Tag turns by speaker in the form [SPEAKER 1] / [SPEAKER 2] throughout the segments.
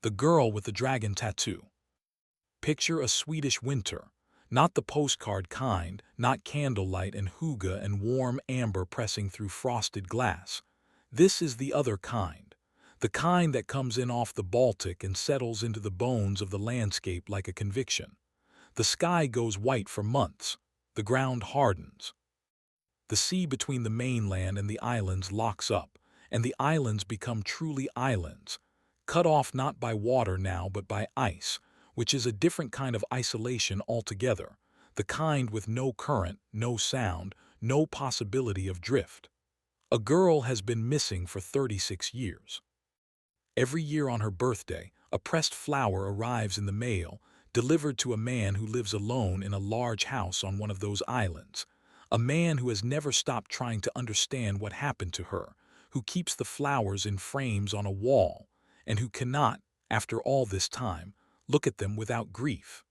[SPEAKER 1] The Girl with the Dragon Tattoo. Picture a Swedish winter, not the postcard kind, not candlelight and hygge and warm amber pressing through frosted glass. This is the other kind, the kind that comes in off the Baltic and settles into the bones of the landscape like a conviction. The sky goes white for months, the ground hardens. The sea between the mainland and the islands locks up, and the islands become truly islands, cut off not by water now but by ice, which is a different kind of isolation altogether, the kind with no current, no sound, no possibility of drift. A girl has been missing for 36 years. Every year on her birthday, a pressed flower arrives in the mail, delivered to a man who lives alone in a large house on one of those islands, a man who has never stopped trying to understand what happened to her, who keeps the flowers in frames on a wall, and who cannot, after all this time, look at them without grief.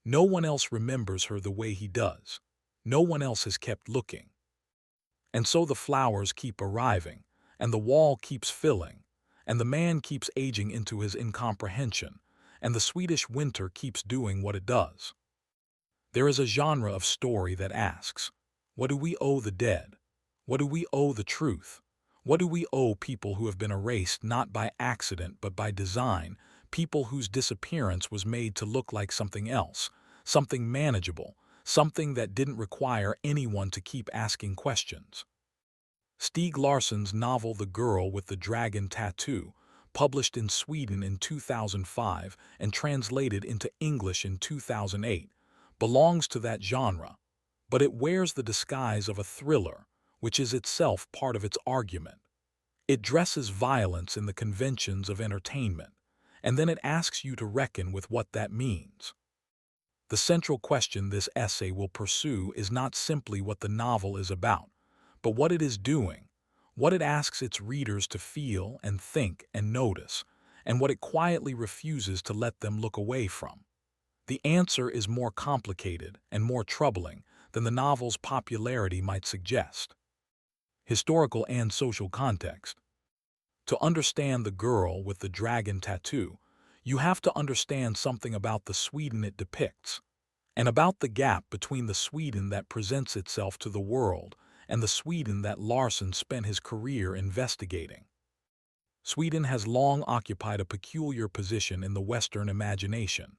[SPEAKER 1] No one else remembers her the way he does. No one else has kept looking. And so the flowers keep arriving, and the wall keeps filling, and the man keeps aging into his incomprehension, and the Swedish winter keeps doing what it does. There is a genre of story that asks, what do we owe the dead? What do we owe the truth? What do we owe people who have been erased not by accident but by design, people whose disappearance was made to look like something else, something manageable, something that didn't require anyone to keep asking questions? Stieg Larsson's novel The Girl with the Dragon Tattoo, published in Sweden in 2005 and translated into English in 2008, belongs to that genre, but it wears the disguise of a thriller, which is itself part of its argument. It dresses violence in the conventions of entertainment, and then it asks you to reckon with what that means. The central question this essay will pursue is not simply what the novel is about, but what it is doing, what it asks its readers to feel and think and notice, and what it quietly refuses to let them look away from. The answer is more complicated and more troubling than the novel's popularity might suggest. Historical and social context. To understand The Girl with the Dragon Tattoo, you have to understand something about the Sweden it depicts, and about the gap between the Sweden that presents itself to the world and the Sweden that Larsson spent his career investigating. Sweden has long occupied a peculiar position in the Western imagination,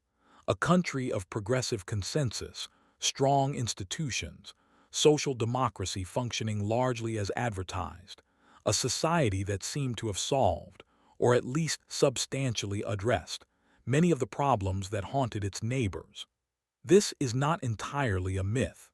[SPEAKER 1] a country of progressive consensus, strong institutions, social democracy functioning largely as advertised, a society that seemed to have solved, or at least substantially addressed, many of the problems that haunted its neighbors. This is not entirely a myth.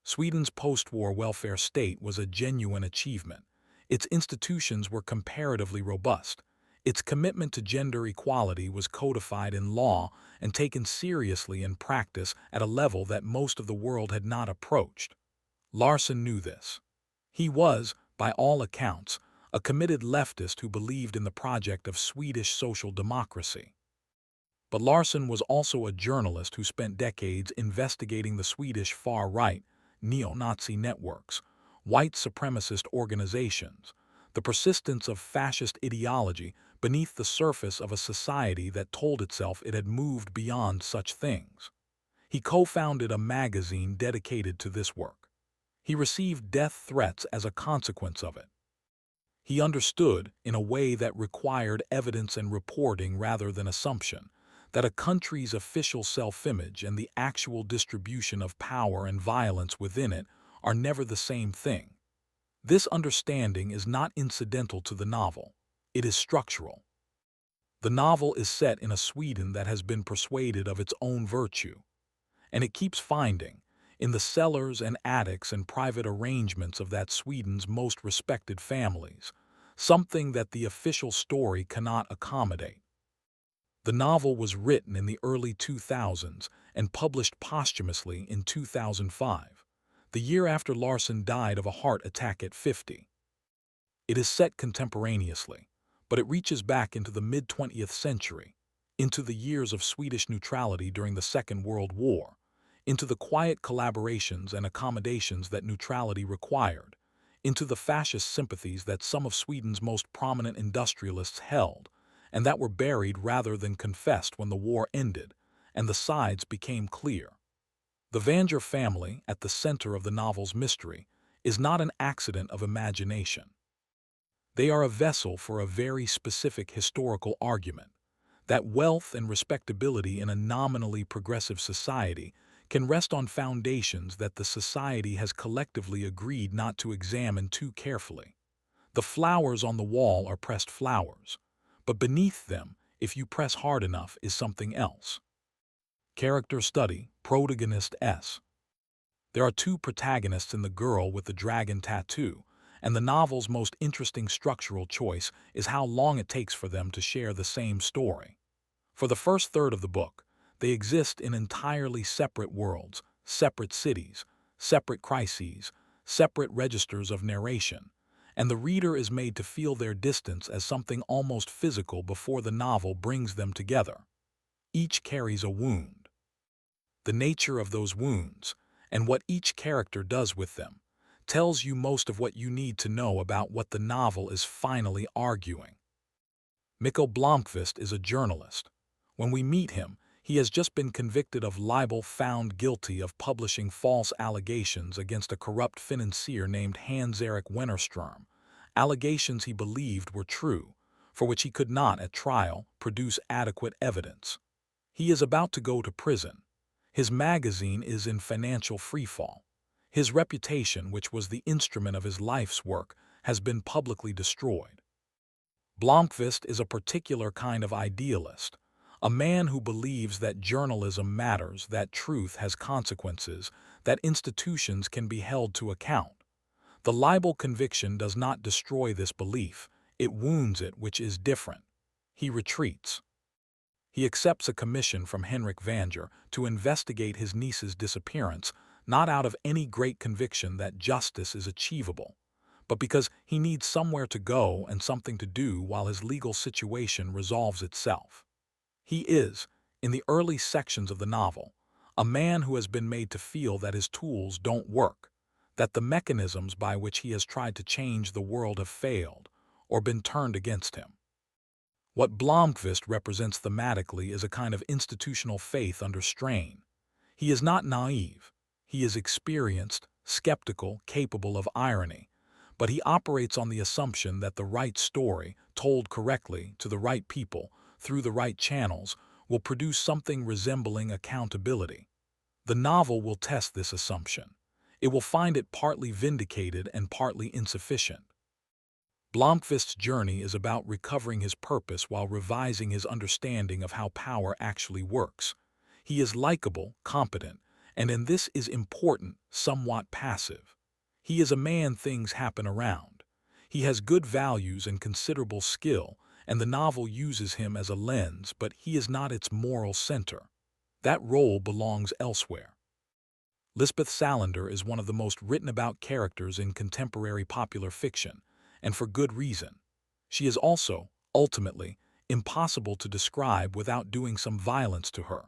[SPEAKER 1] Sweden's post-war welfare state was a genuine achievement. Its institutions were comparatively robust. Its commitment to gender equality was codified in law and taken seriously in practice at a level that most of the world had not approached. Larsson knew this. He was, by all accounts, a committed leftist who believed in the project of Swedish social democracy. But Larsson was also a journalist who spent decades investigating the Swedish far-right, neo-Nazi networks, white supremacist organizations, the persistence of fascist ideology beneath the surface of a society that told itself it had moved beyond such things. He co-founded a magazine dedicated to this work. He received death threats as a consequence of it. He understood, in a way that required evidence and reporting rather than assumption, that a country's official self-image and the actual distribution of power and violence within it are never the same thing. This understanding is not incidental to the novel. It is structural. The novel is set in a Sweden that has been persuaded of its own virtue, and it keeps finding, in the cellars and attics and private arrangements of that Sweden's most respected families, something that the official story cannot accommodate. The novel was written in the early 2000s and published posthumously in 2005, the year after Larsson died of a heart attack at 50. It is set contemporaneously, but it reaches back into the mid-20th century, into the years of Swedish neutrality during the Second World War, into the quiet collaborations and accommodations that neutrality required, into the fascist sympathies that some of Sweden's most prominent industrialists held, and that were buried rather than confessed when the war ended, and the sides became clear. The Vanger family, at the center of the novel's mystery, is not an accident of imagination. They are a vessel for a very specific historical argument, that wealth and respectability in a nominally progressive society can rest on foundations that the society has collectively agreed not to examine too carefully. The flowers on the wall are pressed flowers, but beneath them, if you press hard enough, is something else. Character study, protagonist S. There are two protagonists in The Girl with the Dragon Tattoo, and the novel's most interesting structural choice is how long it takes for them to share the same story. For the first third of the book, they exist in entirely separate worlds, separate cities, separate crises, separate registers of narration, and the reader is made to feel their distance as something almost physical before the novel brings them together. Each carries a wound. The nature of those wounds, and what each character does with them, tells you most of what you need to know about what the novel is finally arguing. Mikko Blomkvist is a journalist. When we meet him, he has just been convicted of libel, found guilty of publishing false allegations against a corrupt financier named Hans-Erik Wennerström, allegations he believed were true, for which he could not, at trial, produce adequate evidence. He is about to go to prison. His magazine is in financial freefall. His reputation, which was the instrument of his life's work, has been publicly destroyed. Blomkvist is a particular kind of idealist, a man who believes that journalism matters, that truth has consequences, that institutions can be held to account. The libel conviction does not destroy this belief, it wounds it, which is different. He retreats. He accepts a commission from Henrik Vanger to investigate his niece's disappearance, not out of any great conviction that justice is achievable, but because he needs somewhere to go and something to do while his legal situation resolves itself. He is, in the early sections of the novel, a man who has been made to feel that his tools don't work, that the mechanisms by which he has tried to change the world have failed or been turned against him. What Blomkvist represents thematically is a kind of institutional faith under strain. He is not naive. He is experienced, skeptical, capable of irony, but he operates on the assumption that the right story, told correctly, to the right people, through the right channels, will produce something resembling accountability. The novel will test this assumption. It will find it partly vindicated and partly insufficient. Blomkvist's journey is about recovering his purpose while revising his understanding of how power actually works. He is likable, competent, and in this is important, somewhat passive. He is a man things happen around. He has good values and considerable skill, and the novel uses him as a lens, but he is not its moral center. That role belongs elsewhere. Lisbeth Salander is one of the most written-about characters in contemporary popular fiction, and for good reason. She is also, ultimately, impossible to describe without doing some violence to her.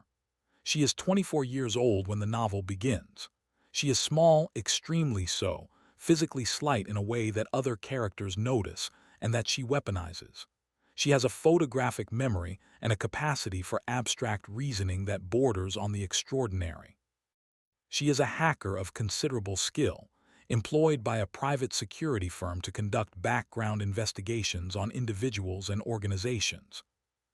[SPEAKER 1] She is 24 years old when the novel begins. She is small, extremely so, physically slight in a way that other characters notice and that she weaponizes. She has a photographic memory and a capacity for abstract reasoning that borders on the extraordinary. She is a hacker of considerable skill, employed by a private security firm to conduct background investigations on individuals and organizations.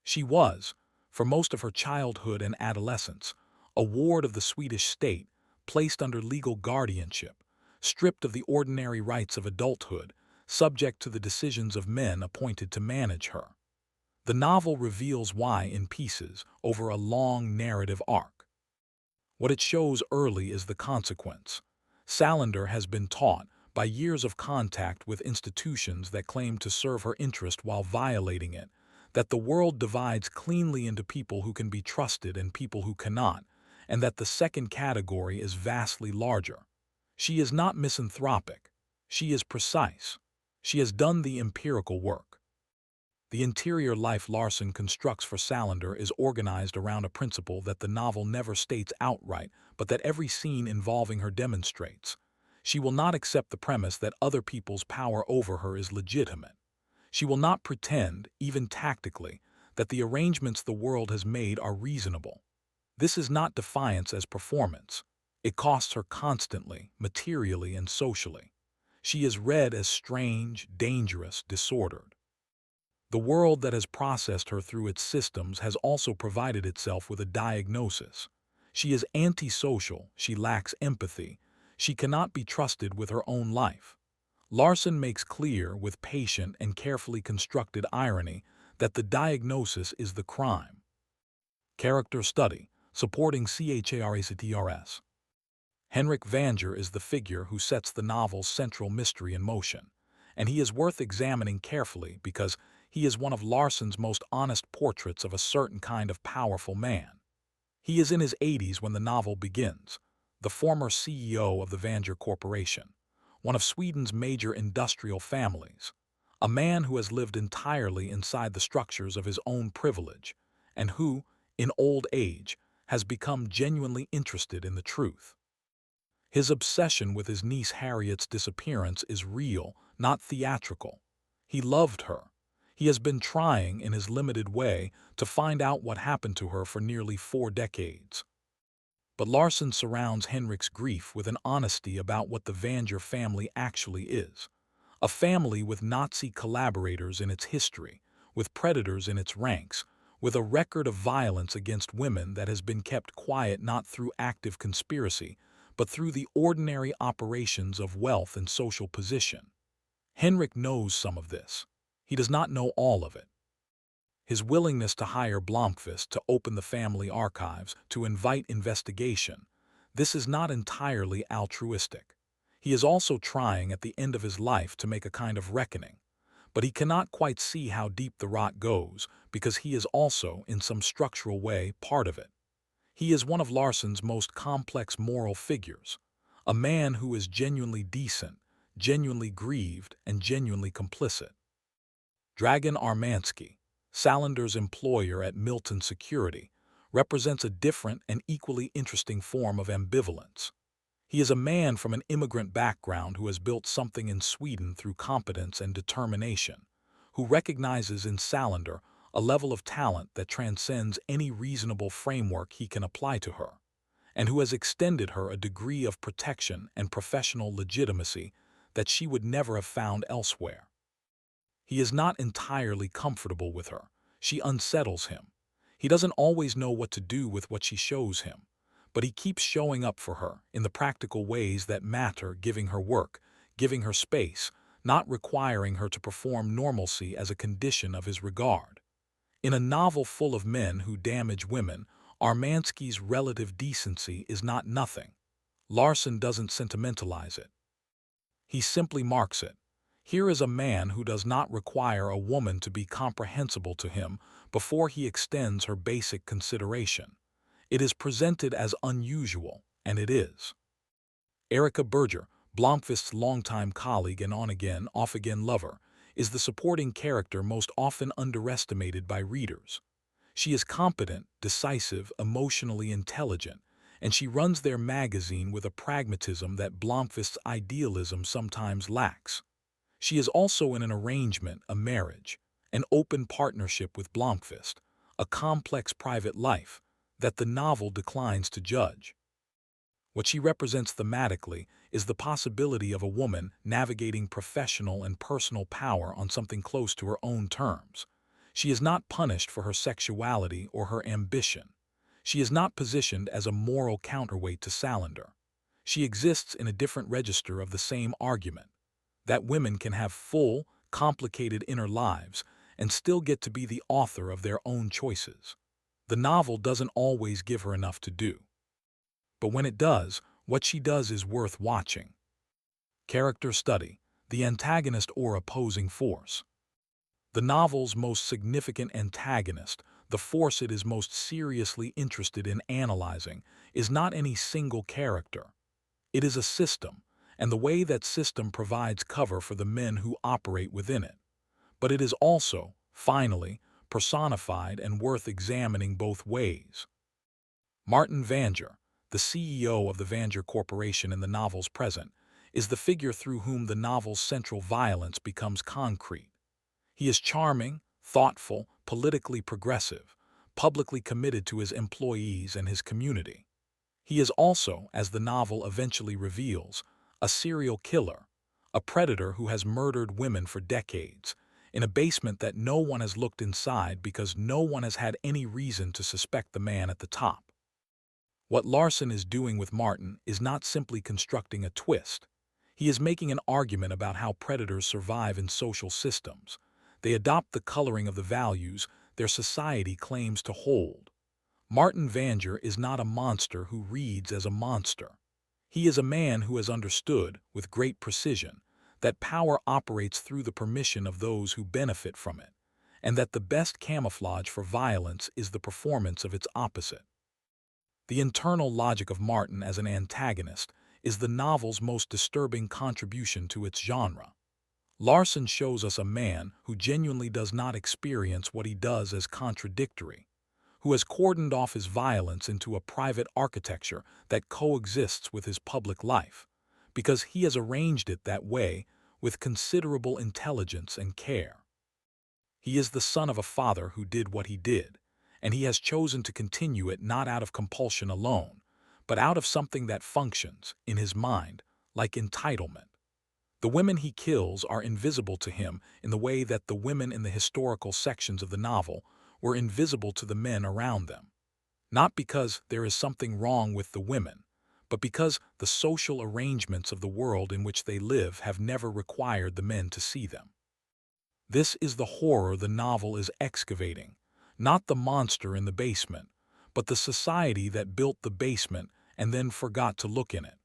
[SPEAKER 1] She was, for most of her childhood and adolescence, a ward of the Swedish state, placed under legal guardianship, stripped of the ordinary rights of adulthood, subject to the decisions of men appointed to manage her. The novel reveals why in pieces, over a long narrative arc. What it shows early is the consequence. Salander has been taught, by years of contact with institutions that claim to serve her interest while violating it, that the world divides cleanly into people who can be trusted and people who cannot, and that the second category is vastly larger. She is not misanthropic. She is precise. She has done the empirical work. The interior life Larson constructs for Salander is organized around a principle that the novel never states outright, but that every scene involving her demonstrates. She will not accept the premise that other people's power over her is legitimate. She will not pretend, even tactically, that the arrangements the world has made are reasonable. This is not defiance as performance. It costs her constantly, materially and socially. She is read as strange, dangerous, disordered. The world that has processed her through its systems has also provided itself with a diagnosis. She is antisocial, she lacks empathy, she cannot be trusted with her own life. Larson makes clear, with patient and carefully constructed irony, that the diagnosis is the crime. Character study, supporting CHARACTRS. Henrik Vanger is the figure who sets the novel's central mystery in motion, and he is worth examining carefully because he is one of Larson's most honest portraits of a certain kind of powerful man. He is in his 80s when the novel begins, the former CEO of the Vanger Corporation, one of Sweden's major industrial families, a man who has lived entirely inside the structures of his own privilege, and who, in old age, has become genuinely interested in the truth. His obsession with his niece Harriet's disappearance is real, not theatrical. He loved her. He has been trying, in his limited way, to find out what happened to her for nearly 4 decades. But Larson surrounds Henrik's grief with an honesty about what the Vanger family actually is. A family with Nazi collaborators in its history, with predators in its ranks, with a record of violence against women that has been kept quiet not through active conspiracy, but through the ordinary operations of wealth and social position. Henrik knows some of this. He does not know all of it. His willingness to hire Blomqvist to open the family archives, to invite investigation, this is not entirely altruistic. He is also trying at the end of his life to make a kind of reckoning, but he cannot quite see how deep the rot goes because he is also, in some structural way, part of it. He is one of Larson's most complex moral figures, a man who is genuinely decent, genuinely grieved, and genuinely complicit. Dragan Armansky, Salander's employer at Milton Security, represents a different and equally interesting form of ambivalence. He is a man from an immigrant background who has built something in Sweden through competence and determination, who recognizes in Salander a level of talent that transcends any reasonable framework he can apply to her, and who has extended her a degree of protection and professional legitimacy that she would never have found elsewhere. He is not entirely comfortable with her. She unsettles him. He doesn't always know what to do with what she shows him, but he keeps showing up for her in the practical ways that matter, giving her work, giving her space, not requiring her to perform normalcy as a condition of his regard. In a novel full of men who damage women, Armansky's relative decency is not nothing. Larson doesn't sentimentalize it. He simply marks it. Here is a man who does not require a woman to be comprehensible to him before he extends her basic consideration. It is presented as unusual, and it is. Erica Berger, Blomqvist's longtime colleague and on-again, off-again lover, is the supporting character most often underestimated by readers. She is competent, decisive, emotionally intelligent, and she runs their magazine with a pragmatism that Blomqvist's idealism sometimes lacks. She is also in an arrangement, a marriage, an open partnership with Blomqvist, a complex private life that the novel declines to judge. What she represents thematically is the possibility of a woman navigating professional and personal power on something close to her own terms. She is not punished for her sexuality or her ambition. She is not positioned as a moral counterweight to Salander. She exists in a different register of the same argument, that women can have full, complicated inner lives and still get to be the author of their own choices. The novel doesn't always give her enough to do. But when it does, what she does is worth watching. Character study, the antagonist or opposing force. The novel's most significant antagonist, the force it is most seriously interested in analyzing, is not any single character. It is a system, and the way that system provides cover for the men who operate within it. But it is also, finally, personified and worth examining both ways. Martin Vanger, the CEO of the Vanger Corporation in the novel's present, is the figure through whom the novel's central violence becomes concrete. He is charming, thoughtful, politically progressive, publicly committed to his employees and his community. He is also, as the novel eventually reveals, a serial killer, a predator who has murdered women for decades, in a basement that no one has looked inside because no one has had any reason to suspect the man at the top. What Larson is doing with Martin is not simply constructing a twist. He is making an argument about how predators survive in social systems. They adopt the coloring of the values their society claims to hold. Martin Vanger is not a monster who reads as a monster. He is a man who has understood, with great precision, that power operates through the permission of those who benefit from it, and that the best camouflage for violence is the performance of its opposite. The internal logic of Martin as an antagonist is the novel's most disturbing contribution to its genre. Larson shows us a man who genuinely does not experience what he does as contradictory, who has cordoned off his violence into a private architecture that coexists with his public life, because he has arranged it that way with considerable intelligence and care. He is the son of a father who did what he did, and he has chosen to continue it not out of compulsion alone, but out of something that functions, in his mind, like entitlement. The women he kills are invisible to him in the way that the women in the historical sections of the novel were invisible to the men around them. Not because there is something wrong with the women, but because the social arrangements of the world in which they live have never required the men to see them. This is the horror the novel is excavating, not the monster in the basement, but the society that built the basement and then forgot to look in it.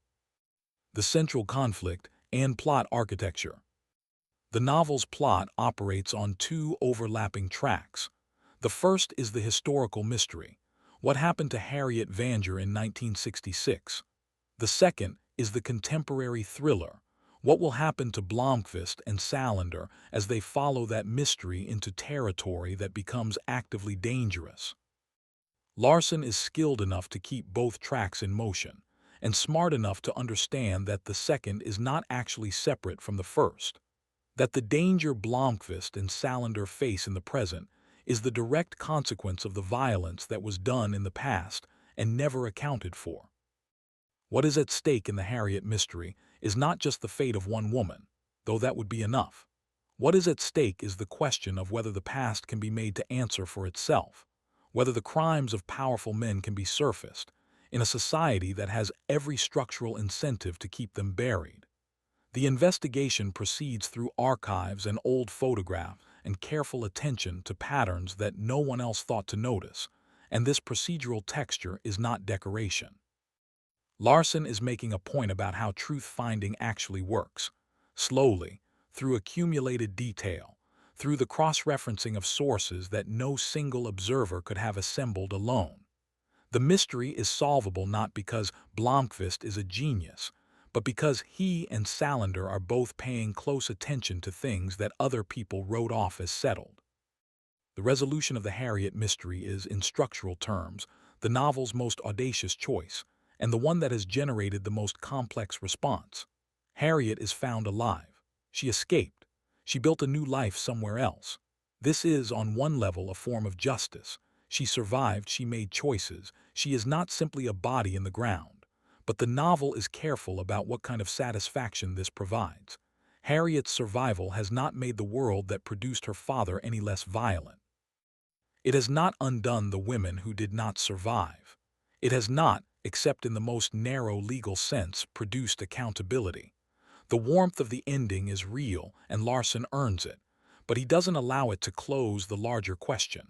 [SPEAKER 1] The central conflict and plot architecture. The novel's plot operates on two overlapping tracks. The first is the historical mystery, what happened to Harriet Vanger in 1966. The second is the contemporary thriller, what will happen to Blomkvist and Salander as they follow that mystery into territory that becomes actively dangerous. Larson is skilled enough to keep both tracks in motion, and smart enough to understand that the second is not actually separate from the first, that the danger Blomkvist and Salander face in the present is the direct consequence of the violence that was done in the past and never accounted for. What is at stake in the Harriet mystery is not just the fate of one woman, though that would be enough. What is at stake is the question of whether the past can be made to answer for itself, whether the crimes of powerful men can be surfaced, in a society that has every structural incentive to keep them buried. The investigation proceeds through archives and old photographs and careful attention to patterns that no one else thought to notice, and this procedural texture is not decoration. Larson is making a point about how truth-finding actually works, slowly, through accumulated detail, through the cross-referencing of sources that no single observer could have assembled alone. The mystery is solvable not because Blomkvist is a genius, but because he and Salander are both paying close attention to things that other people wrote off as settled. The resolution of the Harriet mystery is, in structural terms, the novel's most audacious choice, and the one that has generated the most complex response. Harriet is found alive. She escaped. She built a new life somewhere else. This is, on one level, a form of justice. She survived, she made choices. She is not simply a body in the ground. But the novel is careful about what kind of satisfaction this provides. Harriet's survival has not made the world that produced her father any less violent. It has not undone the women who did not survive. It has not, except in the most narrow legal sense, produced accountability. The warmth of the ending is real, and Larson earns it, but he doesn't allow it to close the larger question.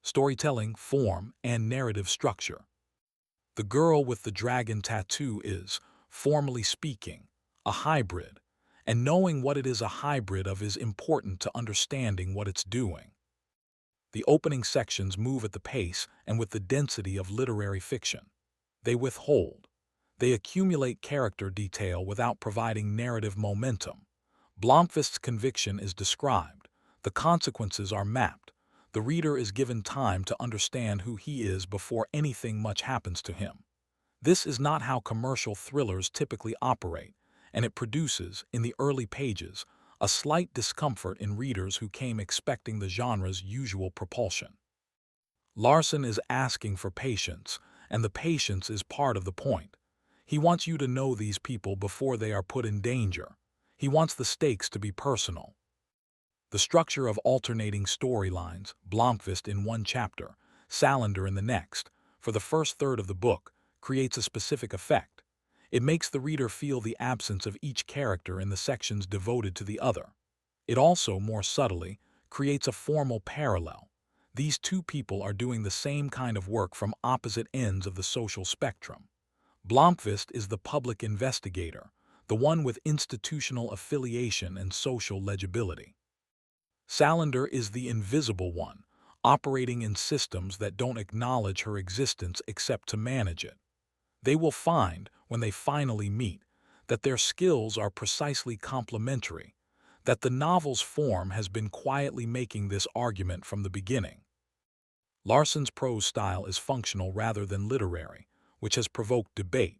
[SPEAKER 1] Storytelling, form, and narrative structure. The Girl with the Dragon Tattoo is, formally speaking, a hybrid, and knowing what it is a hybrid of is important to understanding what it's doing. The opening sections move at the pace and with the density of literary fiction. They withhold. They accumulate character detail without providing narrative momentum. Blomkvist's conviction is described. The consequences are mapped. The reader is given time to understand who he is before anything much happens to him. This is not how commercial thrillers typically operate, and it produces, in the early pages, a slight discomfort in readers who came expecting the genre's usual propulsion. Larson is asking for patience, and the patience is part of the point. He wants you to know these people before they are put in danger. He wants the stakes to be personal. The structure of alternating storylines, Blomkvist in one chapter, Salander in the next, for the first third of the book, creates a specific effect. It makes the reader feel the absence of each character in the sections devoted to the other. It also, more subtly, creates a formal parallel. These two people are doing the same kind of work from opposite ends of the social spectrum. Blomkvist is the public investigator, the one with institutional affiliation and social legibility. Salander is the invisible one, operating in systems that don't acknowledge her existence except to manage it. They will find, when they finally meet, that their skills are precisely complementary, that the novel's form has been quietly making this argument from the beginning. Larson's prose style is functional rather than literary, which has provoked debate.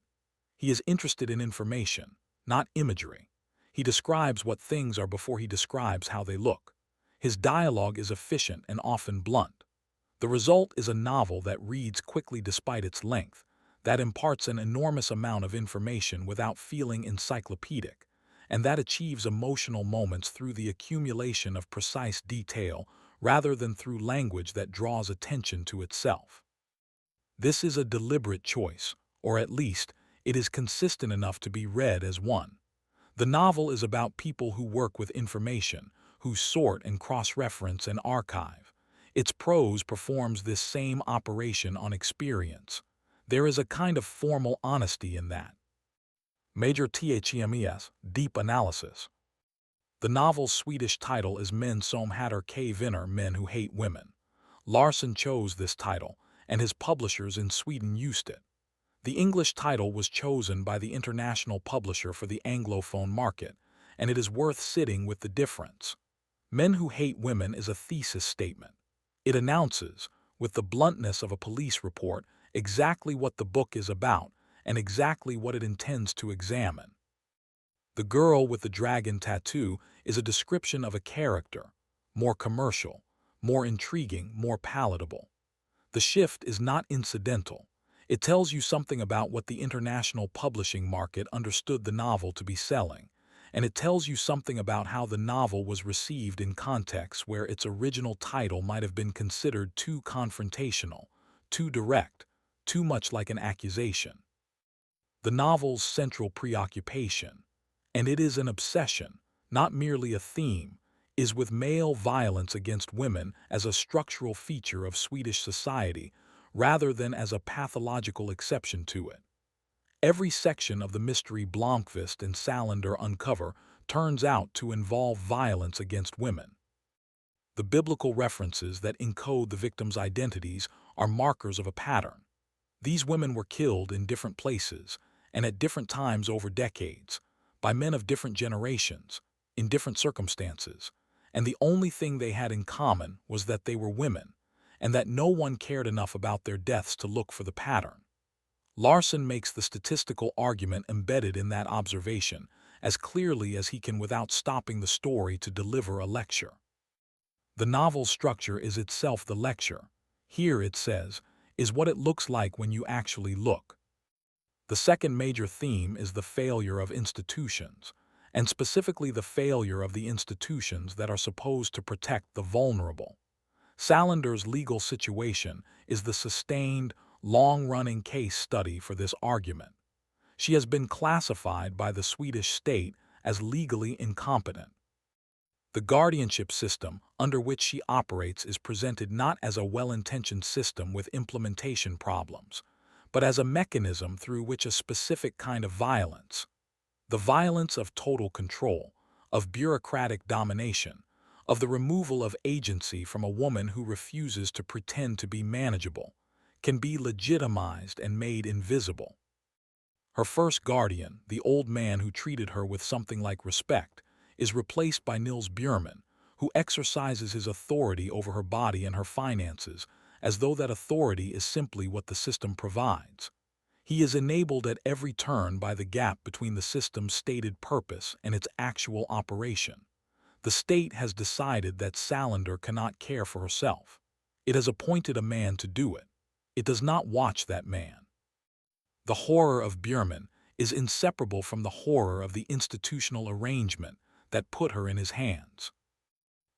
[SPEAKER 1] He is interested in information, not imagery. He describes what things are before he describes how they look. His dialogue is efficient and often blunt. The result is a novel that reads quickly despite its length, that imparts an enormous amount of information without feeling encyclopedic, and that achieves emotional moments through the accumulation of precise detail rather than through language that draws attention to itself. This is a deliberate choice, or at least, it is consistent enough to be read as one. The novel is about people who work with information, who sort and cross-reference and archive. Its prose performs this same operation on experience. There is a kind of formal honesty in that. Major THEMES, Deep Analysis. The novel's Swedish title is Men som hatar kvinnor, Men Who Hate Women. Larson chose this title, and his publishers in Sweden used it. The English title was chosen by the international publisher for the Anglophone market, and it is worth sitting with the difference. Men Who Hate Women is a thesis statement. It announces, with the bluntness of a police report, exactly what the book is about and exactly what it intends to examine. The girl with the dragon tattoo is a description of a character, more commercial, more intriguing, more palatable. The shift is not incidental. It tells you something about what the international publishing market understood the novel to be selling, and it tells you something about how the novel was received in contexts where its original title might have been considered too confrontational, too direct, too much like an accusation. The novel's central preoccupation, and it is an obsession, not merely a theme, is with male violence against women as a structural feature of Swedish society rather than as a pathological exception to it. Every section of the mystery Blomkvist and Salander uncover turns out to involve violence against women. The biblical references that encode the victims' identities are markers of a pattern. These women were killed in different places and at different times over decades, by men of different generations, in different circumstances, and the only thing they had in common was that they were women, and that no one cared enough about their deaths to look for the pattern. Larson makes the statistical argument embedded in that observation as clearly as he can without stopping the story to deliver a lecture. The novel's structure is itself the lecture. Here, it says, is what it looks like when you actually look. The second major theme is the failure of institutions, and specifically the failure of the institutions that are supposed to protect the vulnerable. Salander's legal situation is the sustained, long-running case study for this argument. She has been classified by the Swedish state as legally incompetent. The guardianship system under which she operates is presented not as a well-intentioned system with implementation problems, but as a mechanism through which a specific kind of violence, the violence of total control, of bureaucratic domination, of the removal of agency from a woman who refuses to pretend to be manageable, can be legitimized and made invisible. Her first guardian, the old man who treated her with something like respect, is replaced by Nils Bjurman, who exercises his authority over her body and her finances, as though that authority is simply what the system provides. He is enabled at every turn by the gap between the system's stated purpose and its actual operation. The state has decided that Salander cannot care for herself. It has appointed a man to do it. It does not watch that man. The horror of Björman is inseparable from the horror of the institutional arrangement that put her in his hands.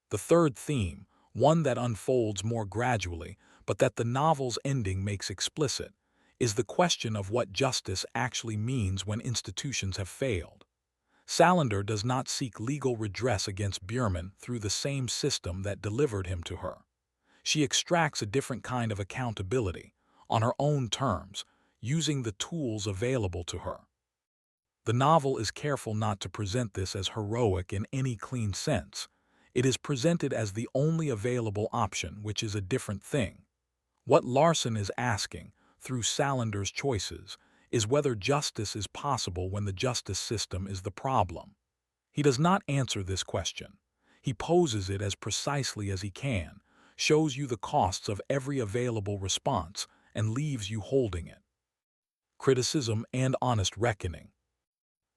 [SPEAKER 1] The third theme, one that unfolds more gradually, but that the novel's ending makes explicit, is the question of what justice actually means when institutions have failed. Salander does not seek legal redress against Björman through the same system that delivered him to her. She extracts a different kind of accountability, on her own terms, using the tools available to her. The novel is careful not to present this as heroic in any clean sense. It is presented as the only available option, which is a different thing. What Larson is asking, through Salander's choices, is whether justice is possible when the justice system is the problem. He does not answer this question. He poses it as precisely as he can, shows you the costs of every available response, and leaves you holding it. Criticism and honest reckoning.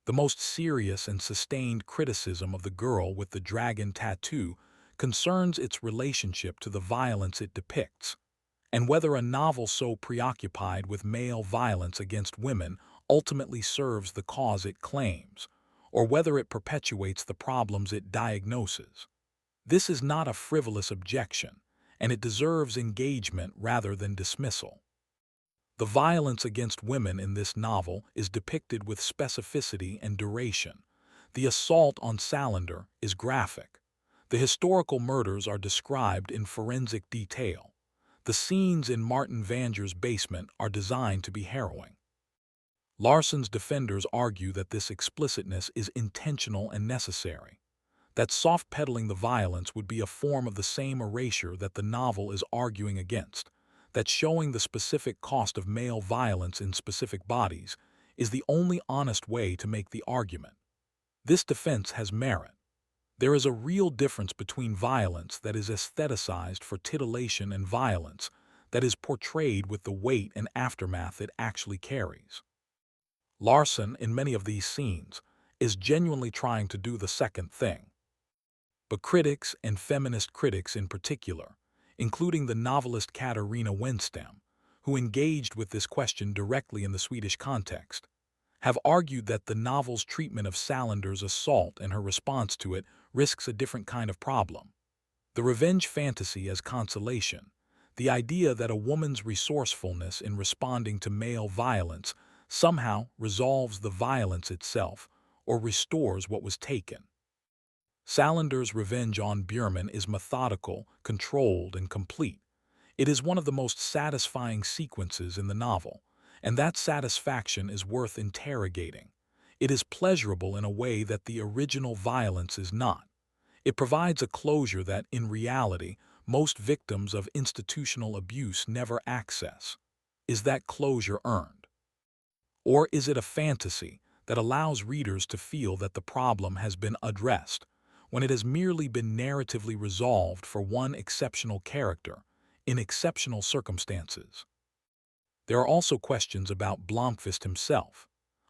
[SPEAKER 1] The most serious and sustained criticism of The Girl with the Dragon Tattoo concerns its relationship to the violence it depicts, and whether a novel so preoccupied with male violence against women ultimately serves the cause it claims, or whether it perpetuates the problems it diagnoses. This is not a frivolous objection, and it deserves engagement rather than dismissal. The violence against women in this novel is depicted with specificity and duration. The assault on Salander is graphic. The historical murders are described in forensic detail. The scenes in Martin Vanger's basement are designed to be harrowing. Larson's defenders argue that this explicitness is intentional and necessary, that soft-pedaling the violence would be a form of the same erasure that the novel is arguing against, that showing the specific cost of male violence in specific bodies is the only honest way to make the argument. This defense has merit. There is a real difference between violence that is aestheticized for titillation and violence that is portrayed with the weight and aftermath it actually carries. Larson, in many of these scenes, is genuinely trying to do the second thing. But critics, and feminist critics in particular, including the novelist Katarina Wenstam, who engaged with this question directly in the Swedish context, have argued that the novel's treatment of Salander's assault and her response to it risks a different kind of problem. The revenge fantasy as consolation, the idea that a woman's resourcefulness in responding to male violence somehow resolves the violence itself or restores what was taken. Salander's revenge on Björman is methodical, controlled, and complete. It is one of the most satisfying sequences in the novel, and that satisfaction is worth interrogating. It is pleasurable in a way that the original violence is not. It provides a closure that, in reality, most victims of institutional abuse never access. Is that closure earned? Or is it a fantasy that allows readers to feel that the problem has been addressed, when it has merely been narratively resolved for one exceptional character, in exceptional circumstances? There are also questions about Blomkvist himself,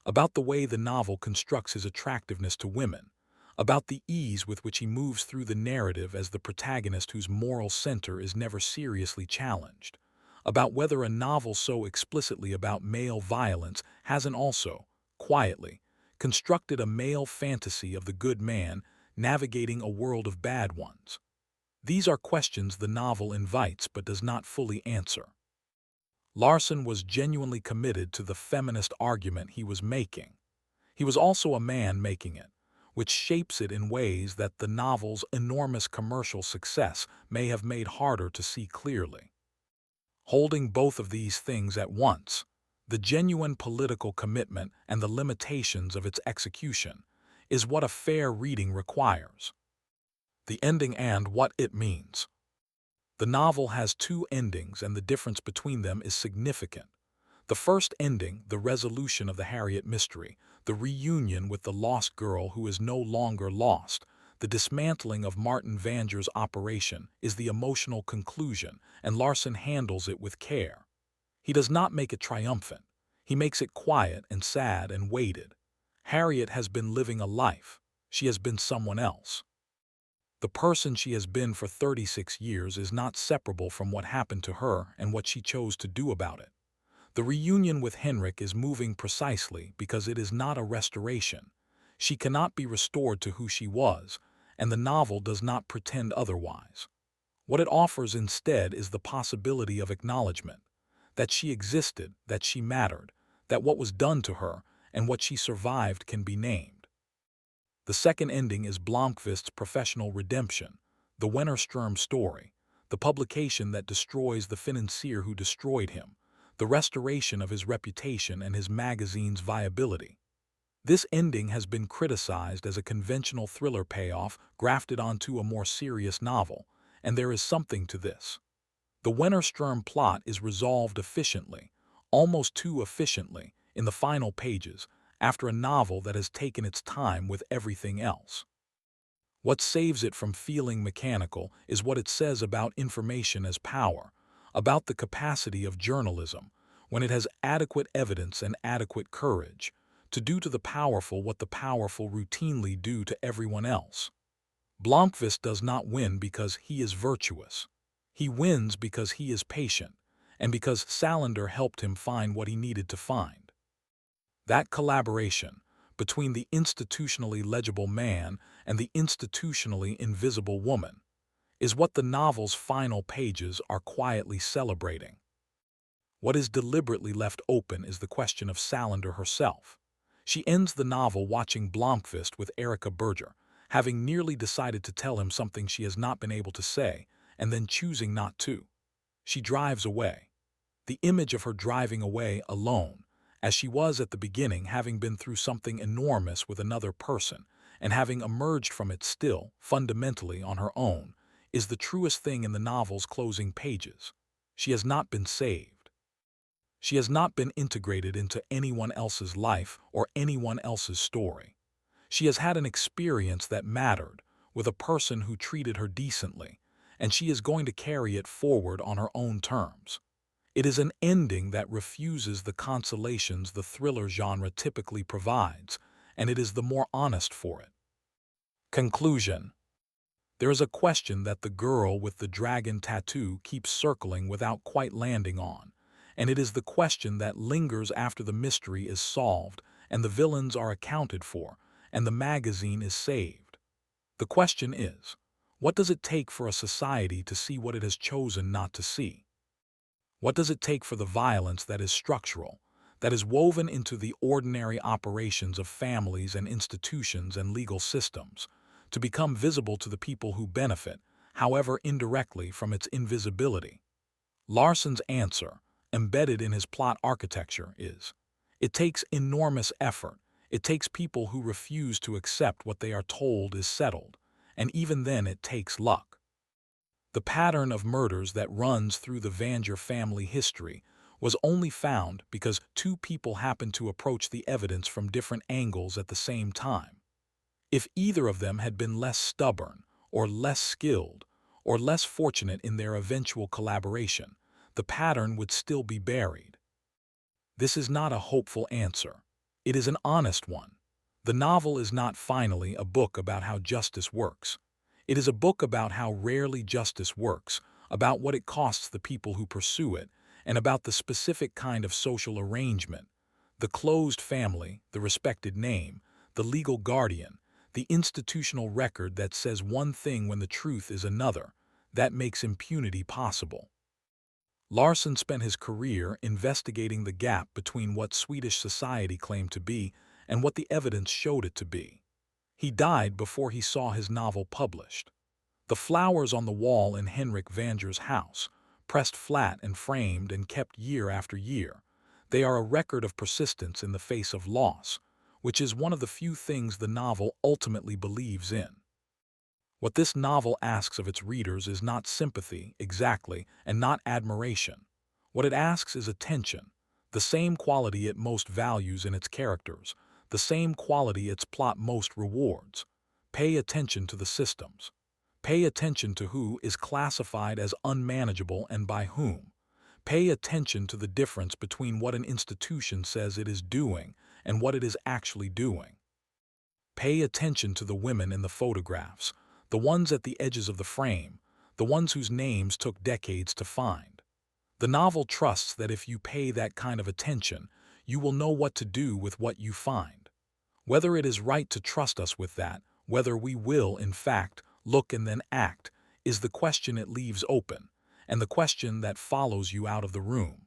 [SPEAKER 1] about the way the novel constructs his attractiveness to women, about the ease with which he moves through the narrative as the protagonist whose moral center is never seriously challenged, about whether a novel so explicitly about male violence hasn't also, quietly, constructed a male fantasy of the good man navigating a world of bad ones. These are questions the novel invites but does not fully answer. Larson was genuinely committed to the feminist argument he was making. He was also a man making it, which shapes it in ways that the novel's enormous commercial success may have made harder to see clearly. Holding both of these things at once, the genuine political commitment and the limitations of its execution, is what a fair reading requires. The ending and what it means. The novel has two endings, and the difference between them is significant. The first ending, the resolution of the Harriet mystery, the reunion with the lost girl who is no longer lost, the dismantling of Martin Vanger's operation, is the emotional conclusion, and Larson handles it with care. He does not make it triumphant. He makes it quiet and sad and weighted. Harriet has been living a life. She has been someone else. The person she has been for 36 years is not separable from what happened to her and what she chose to do about it. The reunion with Henrik is moving precisely because it is not a restoration. She cannot be restored to who she was, and the novel does not pretend otherwise. What it offers instead is the possibility of acknowledgement, that she existed, that she mattered, that what was done to her and what she survived can be named. The second ending is Blomkvist's professional redemption, the Wennerström story, the publication that destroys the financier who destroyed him, the restoration of his reputation and his magazine's viability. This ending has been criticized as a conventional thriller payoff grafted onto a more serious novel, and there is something to this. The Wennerström plot is resolved efficiently, almost too efficiently, in the final pages, after a novel that has taken its time with everything else. What saves it from feeling mechanical is what it says about information as power, about the capacity of journalism, when it has adequate evidence and adequate courage, to do to the powerful what the powerful routinely do to everyone else. Blomkvist does not win because he is virtuous. He wins because he is patient, and because Salander helped him find what he needed to find. That collaboration between the institutionally legible man and the institutionally invisible woman is what the novel's final pages are quietly celebrating. What is deliberately left open is the question of Salander herself. She ends the novel watching Blomkvist with Erika Berger, having nearly decided to tell him something she has not been able to say, and then choosing not to. She drives away. The image of her driving away alone, as she was at the beginning, having been through something enormous with another person, and having emerged from it still, fundamentally on her own, is the truest thing in the novel's closing pages. She has not been saved. She has not been integrated into anyone else's life or anyone else's story. She has had an experience that mattered with a person who treated her decently, and she is going to carry it forward on her own terms. It is an ending that refuses the consolations the thriller genre typically provides, and it is the more honest for it. Conclusion. There is a question that the girl with the dragon tattoo keeps circling without quite landing on, and it is the question that lingers after the mystery is solved and the villains are accounted for and the magazine is saved. The question is, what does it take for a society to see what it has chosen not to see? What does it take for the violence that is structural, that is woven into the ordinary operations of families and institutions and legal systems, to become visible to the people who benefit, however indirectly, from its invisibility? Larsson's answer, embedded in his plot architecture, is, it takes enormous effort. It takes people who refuse to accept what they are told is settled, and even then it takes luck. The pattern of murders that runs through the Vanger family history was only found because two people happened to approach the evidence from different angles at the same time. If either of them had been less stubborn, or less skilled, or less fortunate in their eventual collaboration, the pattern would still be buried. This is not a hopeful answer. It is an honest one. The novel is not finally a book about how justice works. It is a book about how rarely justice works, about what it costs the people who pursue it, and about the specific kind of social arrangement, the closed family, the respected name, the legal guardian, the institutional record that says one thing when the truth is another, that makes impunity possible. Larsson spent his career investigating the gap between what Swedish society claimed to be and what the evidence showed it to be. He died before he saw his novel published. The flowers on the wall in Henrik Vanger's house, pressed flat and framed and kept year after year, they are a record of persistence in the face of loss, which is one of the few things the novel ultimately believes in. What this novel asks of its readers is not sympathy, exactly, and not admiration. What it asks is attention, the same quality it most values in its characters, the same quality its plot most rewards. Pay attention to the systems. Pay attention to who is classified as unmanageable and by whom. Pay attention to the difference between what an institution says it is doing and what it is actually doing. Pay attention to the women in the photographs, the ones at the edges of the frame, the ones whose names took decades to find. The novel trusts that if you pay that kind of attention, you will know what to do with what you find. Whether it is right to trust us with that, whether we will, in fact, look and then act, is the question it leaves open, and the question that follows you out of the room.